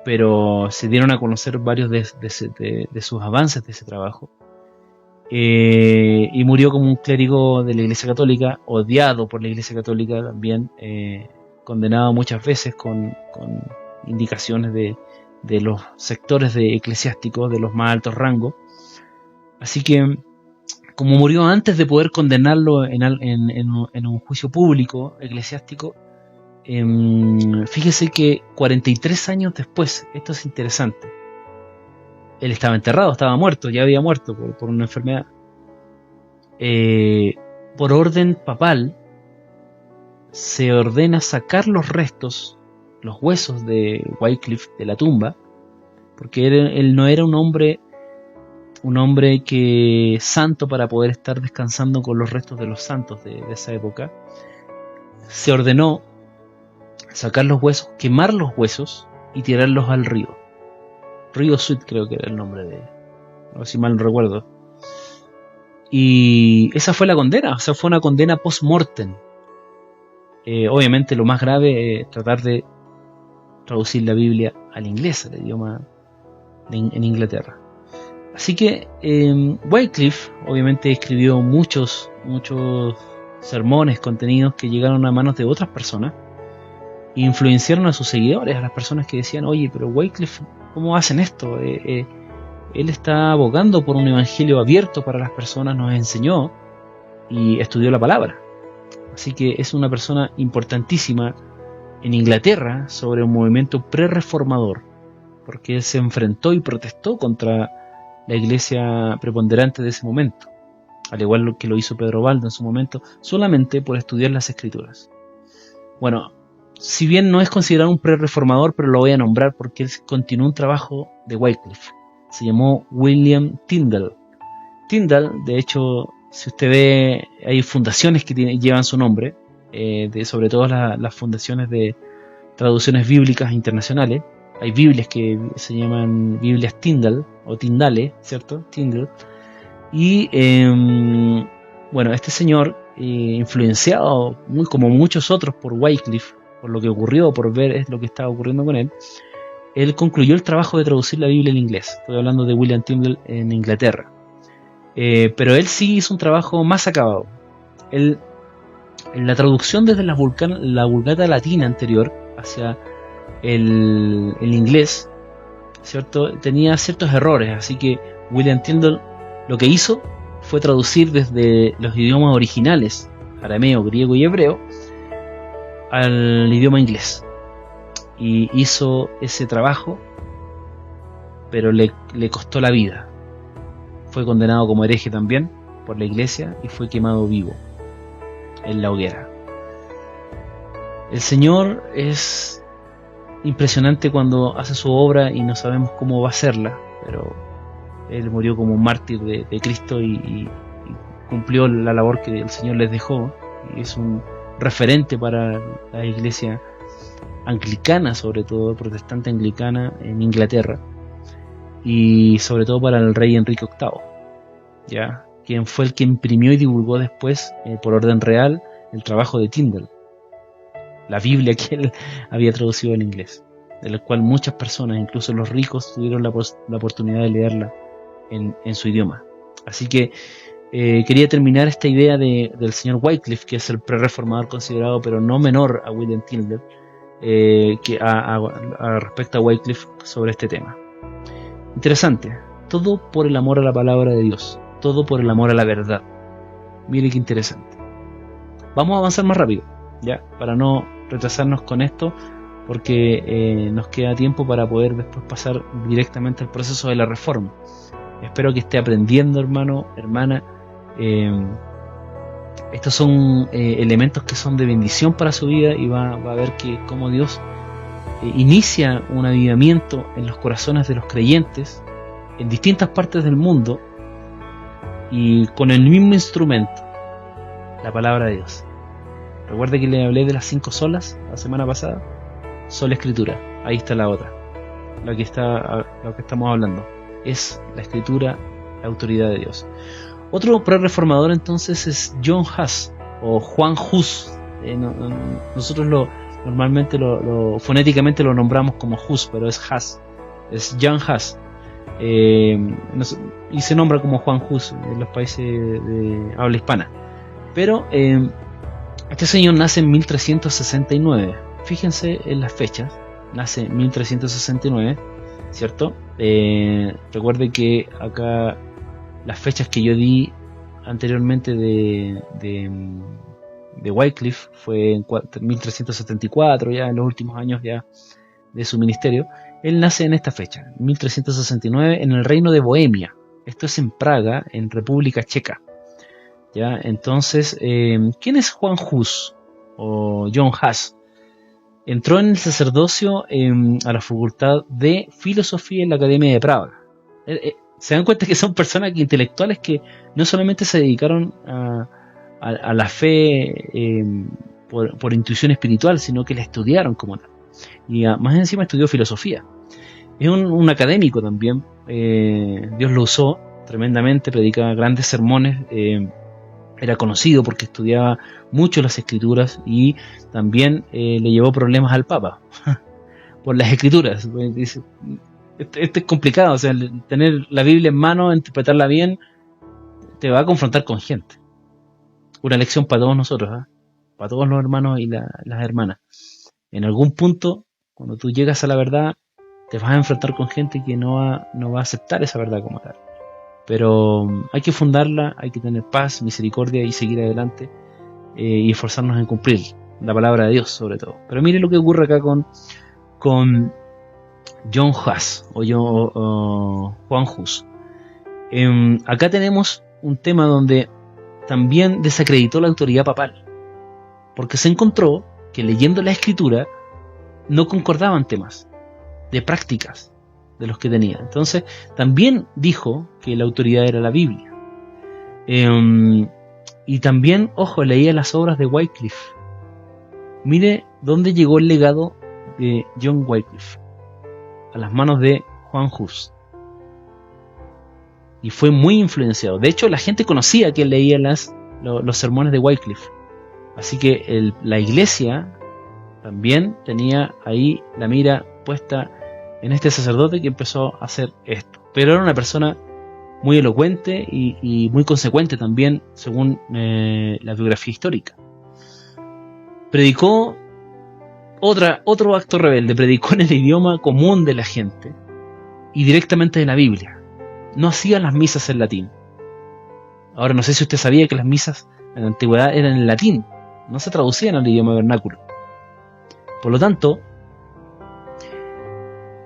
pero se dieron a conocer varios de sus avances de ese trabajo, y murió como un clérigo de la Iglesia Católica, odiado por la Iglesia Católica también, condenado muchas veces con indicaciones de los sectores eclesiásticos de los más altos rangos. Así que, como murió antes de poder condenarlo en un juicio público eclesiástico, fíjese que 43 años después, esto es interesante, él estaba enterrado, estaba muerto, ya había muerto por una enfermedad. Por orden papal, se ordena sacar los restos, los huesos de Wycliffe de la tumba, porque él no era un hombre un hombre que santo para poder estar descansando con los restos de los santos de esa época, se ordenó sacar los huesos, quemar los huesos y tirarlos al río. Río Sud creo que era el nombre de, no sé si mal no recuerdo. Y esa fue la condena, o sea, fue una condena post-mortem. Obviamente lo más grave es tratar de traducir la Biblia al inglés, al idioma en Inglaterra. Así que Wycliffe obviamente escribió muchos sermones, contenidos que llegaron a manos de otras personas e influenciaron a sus seguidores, a las personas que decían, oye, pero Wycliffe, ¿cómo hacen esto? Él está abogando por un evangelio abierto para las personas, nos enseñó y estudió la palabra. Así que es una persona importantísima en Inglaterra sobre un movimiento pre-reformador, porque él se enfrentó y protestó contra la iglesia preponderante de ese momento, al igual que lo hizo Pedro Baldo en su momento, solamente por estudiar las escrituras. Bueno, si bien no es considerado un pre-reformador, pero lo voy a nombrar porque él continuó un trabajo de Wycliffe. Se llamó William Tyndale. Tyndale, de hecho, si usted ve, hay fundaciones que llevan su nombre, sobre todo las fundaciones de traducciones bíblicas internacionales. Hay Biblias que se llaman Biblias Tyndale o Tyndale, ¿cierto? Tyndale. Y bueno, este señor, influenciado muy como muchos otros por Wycliffe, por lo que ocurrió, por ver lo que estaba ocurriendo con él concluyó el trabajo de traducir la Biblia al inglés. Estoy hablando de William Tyndale en Inglaterra. Pero él sí hizo un trabajo más acabado. En la traducción desde la Vulgata latina anterior hacia el inglés, ¿cierto? Tenía ciertos errores, así que William Tyndale lo que hizo fue traducir desde los idiomas originales, arameo, griego y hebreo, al idioma inglés. Y hizo ese trabajo, pero le costó la vida. Fue condenado como hereje también por la iglesia y fue quemado vivo en la hoguera. El Señor es impresionante cuando hace su obra y no sabemos cómo va a hacerla, pero Él murió como un mártir de Cristo y cumplió la labor que el Señor les dejó, y es un referente para la iglesia anglicana, sobre todo protestante anglicana en Inglaterra, y sobre todo para el rey Enrique VIII, ¿ya? Quien fue el que imprimió y divulgó después, por orden real, el trabajo de Tyndale, la Biblia que él había traducido en inglés, de la cual muchas personas, incluso los ricos, tuvieron la oportunidad de leerla en su idioma. Así que quería terminar esta idea del señor Wycliffe, que es el pre-reformador considerado, pero no menor a William Tyndale, respecto a Wycliffe sobre este tema. Interesante, todo por el amor a la palabra de Dios, todo por el amor a la verdad. Mire qué interesante. Vamos a avanzar más rápido, ya, para no retrasarnos con esto, porque nos queda tiempo para poder después pasar directamente al proceso de la reforma. Espero que esté aprendiendo, hermano, hermana. Estos son elementos que son de bendición para su vida, y va a ver que cómo Dios inicia un avivamiento en los corazones de los creyentes en distintas partes del mundo, y con el mismo instrumento, la palabra de Dios. Recuerde que le hablé de las 5 solas la semana pasada. Sola Escritura, ahí está la otra, lo que estamos hablando es la Escritura, la autoridad de Dios. Otro pre-reformador entonces es John Huss o Juan Hus. Nosotros normalmente fonéticamente lo nombramos como Hus, pero es Huss, es John Huss, y se nombra como Juan Hus en los países de habla hispana. Pero este señor nace en 1369. Fíjense en las fechas. Nace en 1369, ¿cierto? Recuerde que acá las fechas que yo di anteriormente de Wycliffe fue en 1374, ya en los últimos años ya de su ministerio. Él nace en esta fecha, 1369, en el reino de Bohemia. Esto es en Praga, en República Checa. ¿Ya? Entonces, ¿quién es Juan Hus o John Huss? Entró en el sacerdocio a la facultad de filosofía en la Academia de Praga. Se dan cuenta que son personas intelectuales que no solamente se dedicaron a la fe por intuición espiritual, sino que la estudiaron como tal. Y más encima estudió filosofía. Es un académico también. Dios lo usó tremendamente, predicaba grandes sermones. Era conocido porque estudiaba mucho las escrituras y también le llevó problemas al Papa por las escrituras. Dice, esto es complicado, o sea, tener la Biblia en mano, interpretarla bien, te va a confrontar con gente. Una lección para todos nosotros, para todos los hermanos y las hermanas. En algún punto, cuando tú llegas a la verdad, te vas a enfrentar con gente que no va a aceptar esa verdad como tal. Pero hay que fundarla, hay que tener paz, misericordia y seguir adelante y esforzarnos en cumplir la palabra de Dios sobre todo. Pero mire lo que ocurre acá con John Huss o Juan Hus. Acá tenemos un tema donde también desacreditó la autoridad papal, porque se encontró que leyendo la escritura no concordaban temas de prácticas de los que tenía. Entonces también dijo que la autoridad era la Biblia. Y también, ojo, leía las obras de Wycliffe. Mire dónde llegó el legado de John Wycliffe, a las manos de Juan Hus. Y fue muy influenciado. De hecho, la gente conocía que él leía los sermones de Wycliffe. Así que la iglesia también tenía ahí la mira puesta en este sacerdote que empezó a hacer esto. Pero era una persona muy elocuente y muy consecuente también, según la biografía histórica. Predicó otro acto rebelde, predicó en el idioma común de la gente y directamente de la Biblia. No hacía las misas en latín. Ahora, no sé si usted sabía que las misas en la antigüedad eran en latín, no se traducían al idioma vernáculo. Por lo tanto,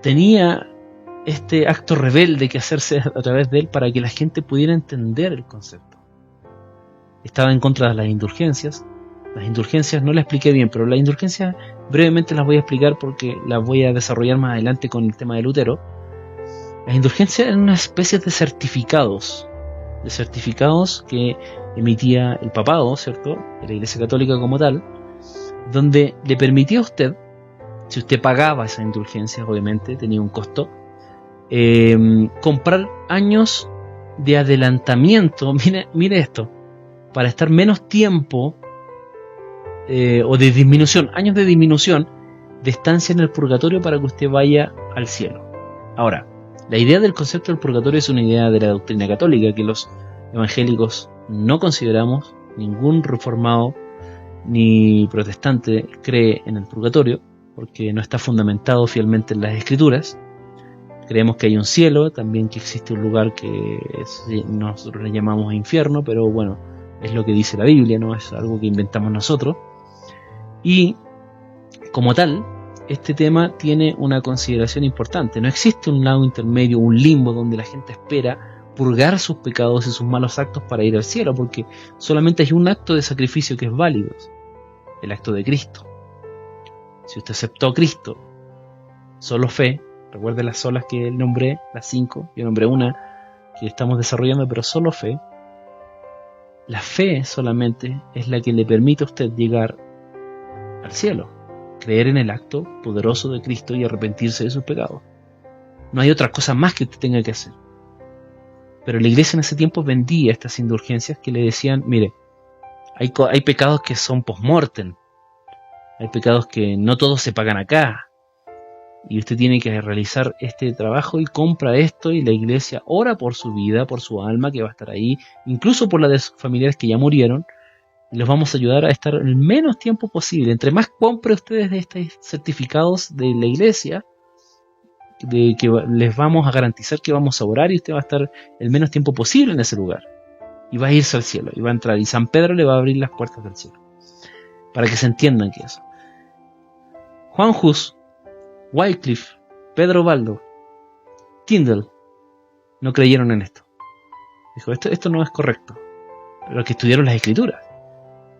tenía este acto rebelde que hacerse a través de él para que la gente pudiera entender el concepto. Estaba en contra de las indulgencias. Las indulgencias no las expliqué bien, pero las indulgencias brevemente las voy a explicar porque las voy a desarrollar más adelante con el tema de Lutero. Las indulgencias eran una especie de certificados que emitía el papado, ¿cierto?, de la Iglesia Católica como tal, donde le permitía a usted, si usted pagaba esa indulgencia, obviamente tenía un costo, comprar años de adelantamiento, mire esto, para estar menos tiempo o de disminución, años de disminución de estancia en el purgatorio para que usted vaya al cielo. Ahora, la idea del concepto del purgatorio es una idea de la doctrina católica que los evangélicos no consideramos. Ningún reformado ni protestante cree en el purgatorio porque no está fundamentado fielmente en las escrituras. Creemos que hay un cielo, también que existe un lugar que nosotros le llamamos infierno, pero bueno, es lo que dice la Biblia, no es algo que inventamos nosotros. Y como tal, este tema tiene una consideración importante. No existe un lado intermedio, un limbo donde la gente espera purgar sus pecados y sus malos actos para ir al cielo, porque solamente hay un acto de sacrificio que es válido, el acto de Cristo. Si usted aceptó a Cristo, solo fe, recuerde las solas que nombré, las 5, yo nombré una que estamos desarrollando, pero solo fe. La fe solamente es la que le permite a usted llegar al cielo, creer en el acto poderoso de Cristo y arrepentirse de sus pecados. No hay otra cosa más que usted tenga que hacer. Pero la iglesia en ese tiempo vendía estas indulgencias que le decían, mire, hay pecados que son post-mortem, hay pecados que no todos se pagan acá, y usted tiene que realizar este trabajo y compra esto, y la iglesia ora por su vida, por su alma que va a estar ahí, incluso por la de sus familiares que ya murieron, y los vamos a ayudar a estar el menos tiempo posible. Entre más compre ustedes de estos certificados de la iglesia, de que les vamos a garantizar que vamos a orar y usted va a estar el menos tiempo posible en ese lugar y va a irse al cielo y va a entrar y San Pedro le va a abrir las puertas del cielo, para que se entiendan que eso. Juan Hus, Wycliffe, Pedro Baldo, Tyndale no creyeron en esto. Dijo, esto no es correcto. Pero que estudiaron las escrituras.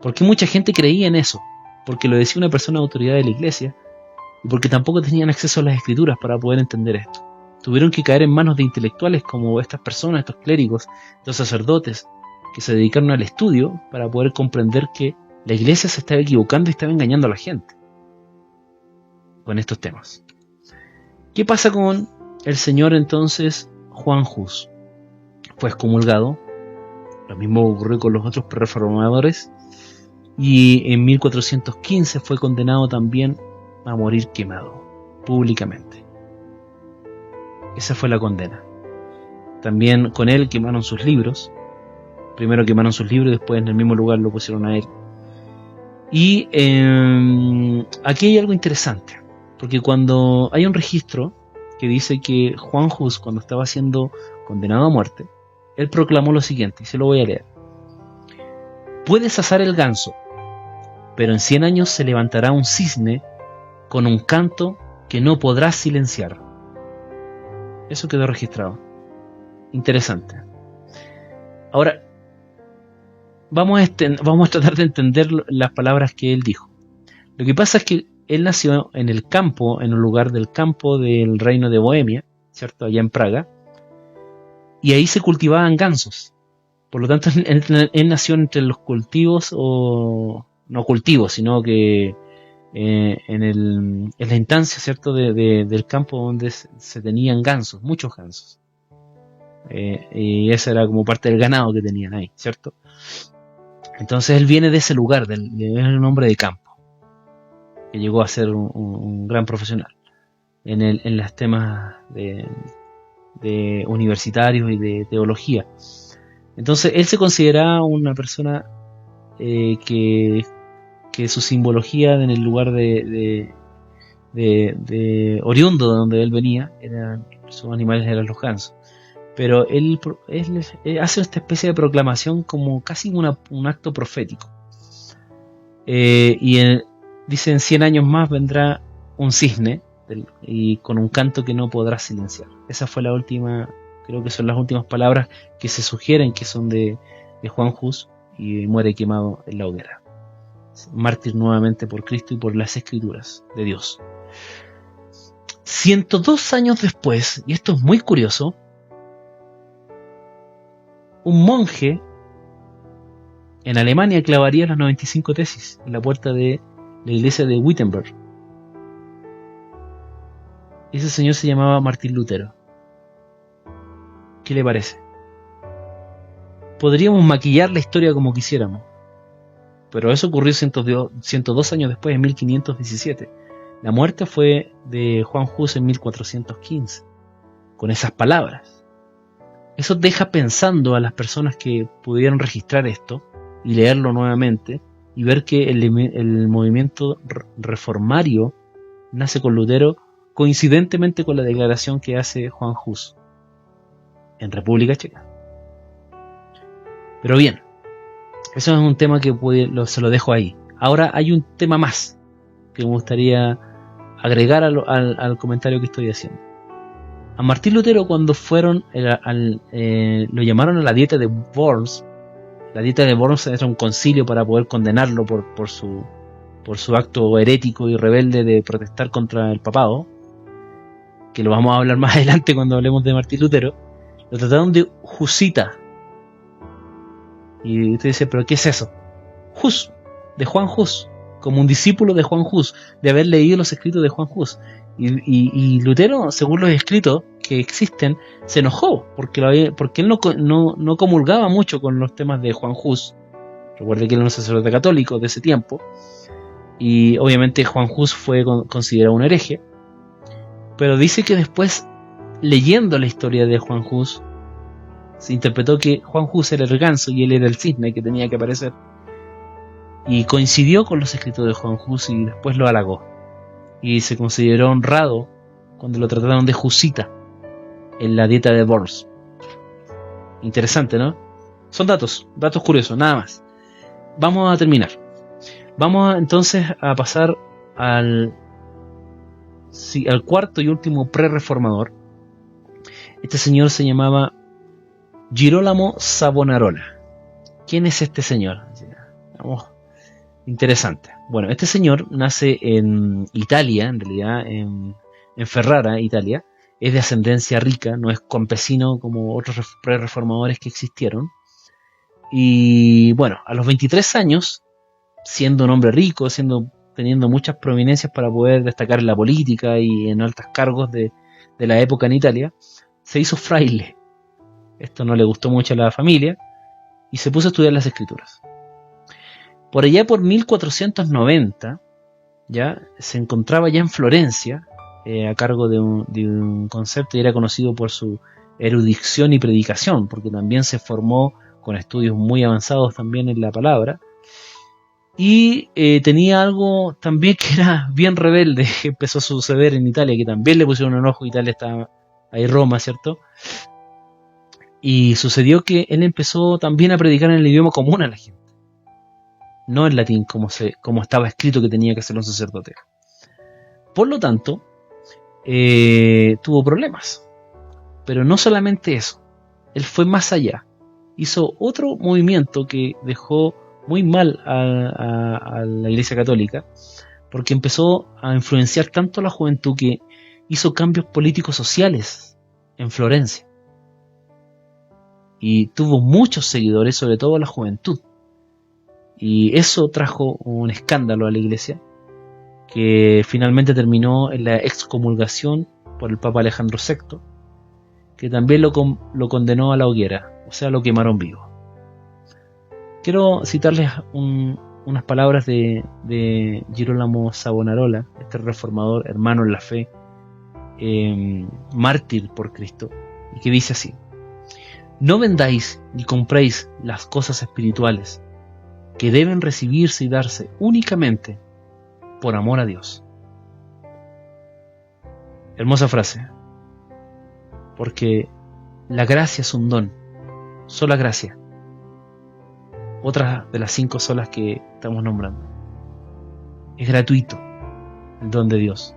Porque mucha gente creía en eso, porque lo decía una persona de autoridad de la iglesia y porque tampoco tenían acceso a las escrituras para poder entender esto. tuvieron que caer en manos de intelectuales como estas personas, estos clérigos, estos sacerdotes que se dedicaron al estudio para poder comprender que la iglesia se estaba equivocando y estaba engañando a la gente con estos temas. ¿Qué pasa con el señor entonces Juan Hus? Fue excomulgado, lo mismo ocurrió con los otros reformadores, y en 1415 fue condenado también a morir quemado públicamente. Esa fue la condena. También con él quemaron sus libros. Primero quemaron sus libros y después en el mismo lugar lo pusieron a él. Y aquí hay algo interesante, porque cuando hay un registro que dice que Juan Hus, cuando estaba siendo condenado a muerte, él proclamó lo siguiente, y se lo voy a leer: puedes asar el ganso, pero en 100 años se levantará un cisne con un canto que no podrás silenciar. Eso quedó registrado. Interesante. Ahora, vamos a tratar de entender las palabras que él dijo. Lo que pasa es que él nació en el campo, en un lugar del campo del reino de Bohemia, ¿cierto? Allá en Praga, y ahí se cultivaban gansos. Por lo tanto, él nació entre los cultivos, o no cultivos, sino que en la instancia, ¿cierto? del campo donde se tenían gansos, muchos gansos. Y esa era como parte del ganado que tenían ahí, ¿cierto? Entonces él viene de ese lugar, es un hombre de campo, que llegó a ser un gran profesional en los temas de universitarios y de teología. Entonces él se consideraba una persona que su simbología en el lugar de oriundo de donde él venía, sus animales eran los gansos. Pero él hace esta especie de proclamación como casi un acto profético. Dice: en 100 años más vendrá un cisne y con un canto que no podrás silenciar. Esa fue la última, creo que son las últimas palabras que se sugieren que son de Juan Hus, y muere quemado en la hoguera. Mártir nuevamente por Cristo y por las Escrituras de Dios. 102 años después, y esto es muy curioso, un monje en Alemania clavaría las 95 tesis en la puerta de la iglesia de Wittenberg. Ese señor se llamaba Martín Lutero. ¿Qué le parece? Podríamos maquillar la historia como quisiéramos, pero eso ocurrió 102 años después, en 1517. La muerte fue de Juan Hus en 1415, con esas palabras. Eso deja pensando a las personas que pudieron registrar esto y leerlo nuevamente y ver que el movimiento reformario nace con Lutero, coincidentemente con la declaración que hace Juan Hus en República Checa. Pero bien, eso es un tema que se lo dejo ahí. Ahora hay un tema más que me gustaría agregar al comentario que estoy haciendo. A Martín Lutero, cuando fueron lo llamaron a la dieta de Worms. La dieta de Worms era un concilio para poder condenarlo por su acto herético y rebelde de protestar contra el papado, que lo vamos a hablar más adelante cuando hablemos de Martín Lutero. Lo trataron de Husita. Y usted dice: ¿pero qué es eso? Hus, de Juan Hus, como un discípulo de Juan Hus, de haber leído los escritos de Juan Hus. Y Lutero, según los escritos que existen, se enojó porque él no comulgaba mucho con los temas de Juan Hus. Recuerde que él era un sacerdote católico de ese tiempo, y obviamente Juan Hus fue considerado un hereje. Pero dice que después, leyendo la historia de Juan Hus, se interpretó que Juan Hus era el ganso y él era el cisne que tenía que aparecer, y coincidió con los escritos de Juan Hus y después lo halagó. Y se consideró honrado cuando lo trataron de Husita en la dieta de Worms. Interesante, ¿no? Son datos curiosos, nada más. Vamos a terminar. Vamos entonces a pasar al cuarto y último pre-reformador. Este señor se llamaba Girolamo Savonarola. ¿Quién es este señor? Vamos. Interesante. Bueno, este señor nace en Italia, en realidad en Ferrara, Italia, es de ascendencia rica, no es campesino como otros pre-reformadores que existieron. Y bueno, a los 23 años, siendo un hombre rico, teniendo muchas prominencias para poder destacar en la política y en altos cargos de la época en Italia, se hizo fraile. Esto no le gustó mucho a la familia y se puso a estudiar las escrituras. Por allá por 1490, ya se encontraba ya en Florencia, a cargo de un concepto, y era conocido por su erudición y predicación, porque también se formó con estudios muy avanzados también en la palabra, y tenía algo también que era bien rebelde, que empezó a suceder en Italia, que también le pusieron un ojo. Italia estaba ahí, Roma, ¿cierto? Y sucedió que él empezó también a predicar en el idioma común a la gente, no en latín como estaba escrito que tenía que ser un sacerdote. Por lo tanto, tuvo problemas. Pero no solamente eso, él fue más allá. Hizo otro movimiento que dejó muy mal a la Iglesia Católica, porque empezó a influenciar tanto a la juventud que hizo cambios políticos sociales en Florencia. Y tuvo muchos seguidores, sobre todo la juventud. Y eso trajo un escándalo a la Iglesia, que finalmente terminó en la excomulgación por el Papa Alejandro VI, que también lo condenó a la hoguera, o sea, lo quemaron vivo. Quiero citarles unas palabras de Girolamo Savonarola, este reformador, hermano en la fe, mártir por Cristo, y que dice así: no vendáis ni compréis las cosas espirituales, que deben recibirse y darse únicamente por amor a Dios. Hermosa frase, porque la gracia es un don, sola gracia. Otra de las 5 solas que estamos nombrando. Es gratuito el don de Dios.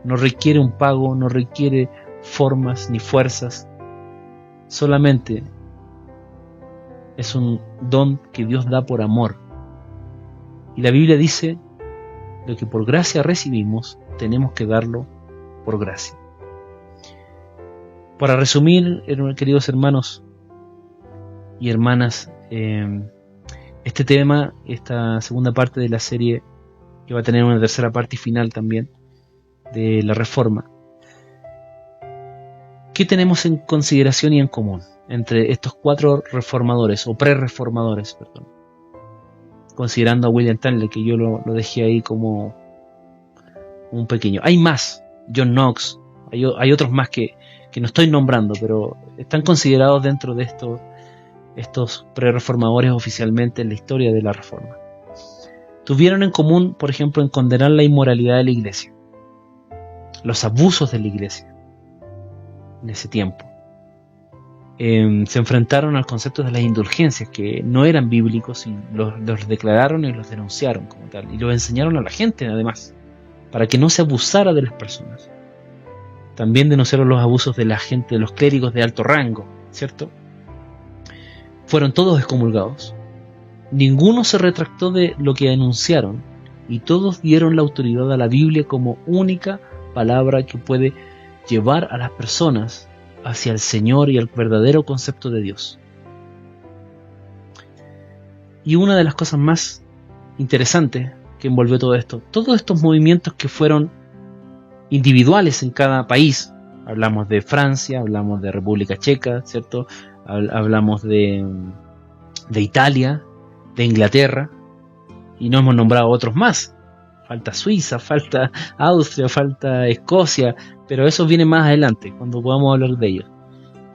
No requiere un pago, no requiere formas ni fuerzas. Solamente es un don que Dios da por amor. Y la Biblia dice: lo que por gracia recibimos, tenemos que darlo por gracia. Para resumir, queridos hermanos y hermanas, este tema, esta segunda parte de la serie, que va a tener una tercera parte y final también, de la Reforma, ¿qué tenemos en consideración y en común entre estos 4 reformadores, o pre-reformadores, perdón? Considerando a William Tyndale, que yo lo dejé ahí como un pequeño. Hay más, John Knox, hay otros más que no estoy nombrando, pero están considerados dentro de estos pre-reformadores oficialmente en la historia de la Reforma. Tuvieron en común, por ejemplo, en condenar la inmoralidad de la Iglesia, los abusos de la Iglesia en ese tiempo. Se enfrentaron al concepto de las indulgencias, que no eran bíblicos, y los declararon y los denunciaron como tal, y los enseñaron a la gente además, para que no se abusara de las personas. También denunciaron los abusos de la gente, de los clérigos de alto rango, ¿cierto? Fueron todos excomulgados. Ninguno se retractó de lo que denunciaron, y todos dieron la autoridad a la Biblia como única palabra que puede llevar a las personas hacia el Señor y al verdadero concepto de Dios. Y una de las cosas más interesantes que envolvió todo esto, todos estos movimientos que fueron individuales en cada país, hablamos de Francia, hablamos de República Checa, ¿cierto? Hablamos de Italia, de Inglaterra, y no hemos nombrado otros más. Falta Suiza, falta Austria, falta Escocia, pero eso viene más adelante, cuando podamos hablar de ellos.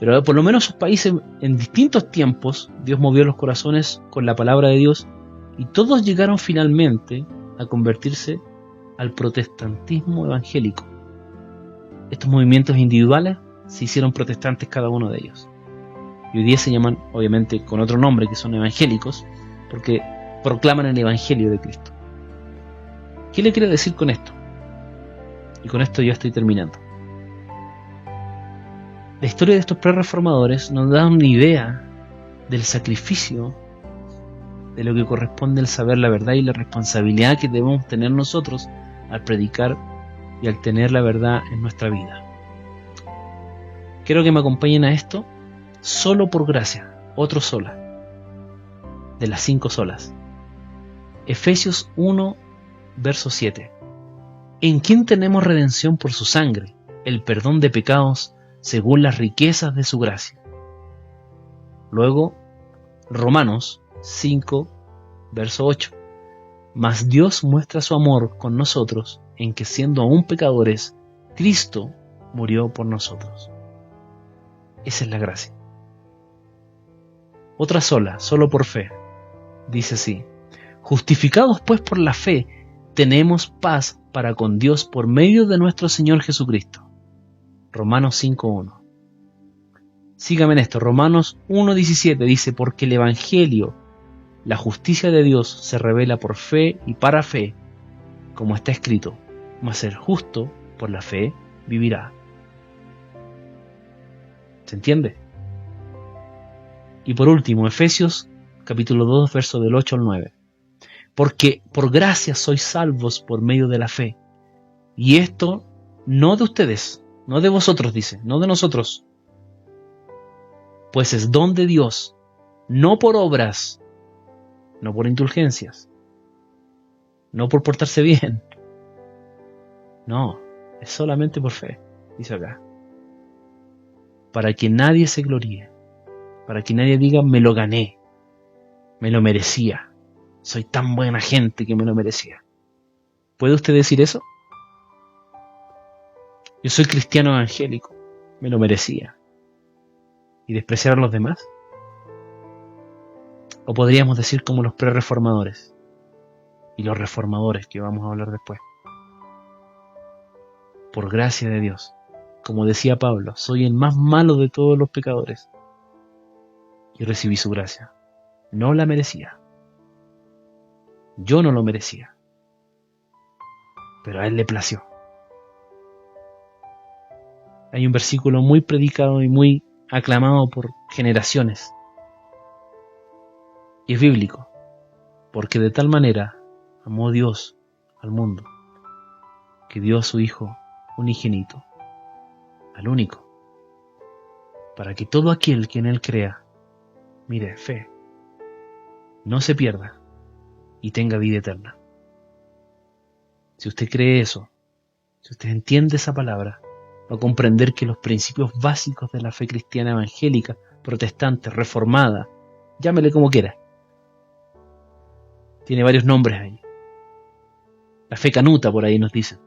Pero por lo menos esos países, en distintos tiempos, Dios movió los corazones con la palabra de Dios, y todos llegaron finalmente a convertirse al protestantismo evangélico. Estos movimientos individuales se hicieron protestantes cada uno de ellos. Y hoy día se llaman, obviamente, con otro nombre, que son evangélicos, porque proclaman el Evangelio de Cristo. ¿Qué le quiero decir con esto? Y con esto ya estoy terminando. La historia de estos pre-reformadores nos da una idea del sacrificio, de lo que corresponde al saber la verdad y la responsabilidad que debemos tener nosotros al predicar y al tener la verdad en nuestra vida. quiero que me acompañen a esto, solo por gracia, otro sola, de las 5 solas. Efesios 1, verso 7. En quien tenemos redención por su sangre, el perdón de pecados según las riquezas de su gracia. Luego, Romanos 5, verso 8. Mas Dios muestra su amor con nosotros en que siendo aún pecadores, Cristo murió por nosotros. Esa es la gracia. Otra sola, solo por fe. Dice así: justificados pues por la fe, tenemos paz para con Dios por medio de nuestro Señor Jesucristo. Romanos 5.1. Sígame en esto. Romanos 1.17 dice: porque el Evangelio, la justicia de Dios, se revela por fe y para fe, como está escrito: mas el justo por la fe vivirá. ¿Se entiende? Y por último, Efesios capítulo 2, verso del 8 al 9. Porque por gracia sois salvos por medio de la fe. Y esto no de ustedes, no de vosotros, dice, no de nosotros. Pues es don de Dios, no por obras, no por indulgencias, no por portarse bien. No, es solamente por fe, dice acá. Para que nadie se gloríe, para que nadie diga me lo gané, me lo merecía, soy tan buena gente que me lo merecía. ¿Puede usted decir eso? Yo soy cristiano evangélico, me lo merecía. ¿Y despreciar a los demás? O podríamos decir como los prerreformadores y los reformadores que vamos a hablar después. Por gracia de Dios, como decía Pablo, soy el más malo de todos los pecadores. Y recibí su gracia. No la merecía. Yo no lo merecía. Pero a Él le plació. Hay un versículo muy predicado y muy aclamado por generaciones. Y es bíblico. Porque de tal manera amó Dios al mundo, que dio a su Hijo unigénito, al único, para que todo aquel que en Él crea, mire, fe, no se pierda y tenga vida eterna. Si usted cree eso, si usted entiende esa palabra, va a comprender que los principios básicos de la fe cristiana evangélica, protestante, reformada, llámele como quiera, tiene varios nombres ahí. La fe canuta, por ahí nos dicen.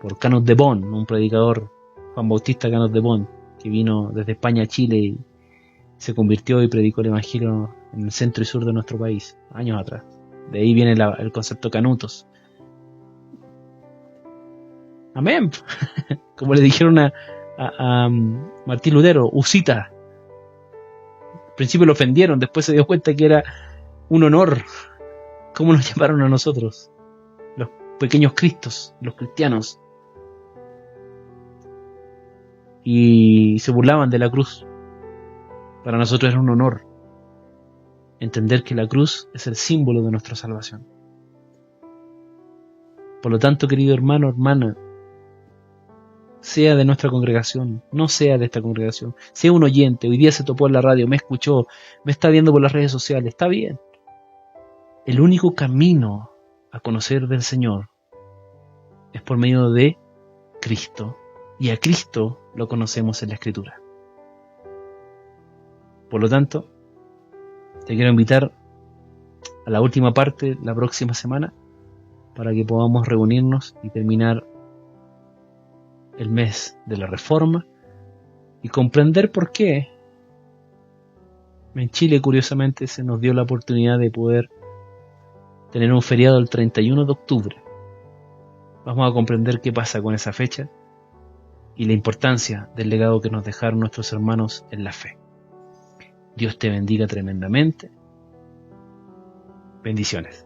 Por Canut de Bonn, un predicador, Juan Bautista Canut de Bonn, que vino desde España a Chile y se convirtió y predicó el Evangelio en el centro y sur de nuestro país, años atrás. De ahí viene el concepto canutos. Amén. Como le dijeron a Martín Lutero, usita. Al principio lo ofendieron, después se dio cuenta que era un honor. ¿Cómo nos llamaron a nosotros? Los pequeños cristos, los cristianos. Y se burlaban de la cruz. Para nosotros era un honor entender que la cruz es el símbolo de nuestra salvación. Por lo tanto, querido hermano, hermana, sea de nuestra congregación, no sea de esta congregación, sea un oyente, hoy día se topó en la radio, me escuchó, me está viendo por las redes sociales, está bien. El único camino a conocer del Señor es por medio de Cristo, y a Cristo lo conocemos en la Escritura. Por lo tanto, te quiero invitar a la última parte la próxima semana para que podamos reunirnos y terminar el mes de la Reforma y comprender por qué en Chile, curiosamente, se nos dio la oportunidad de poder tener un feriado el 31 de octubre. Vamos a comprender qué pasa con esa fecha y la importancia del legado que nos dejaron nuestros hermanos en la fe. Dios te bendiga tremendamente. Bendiciones.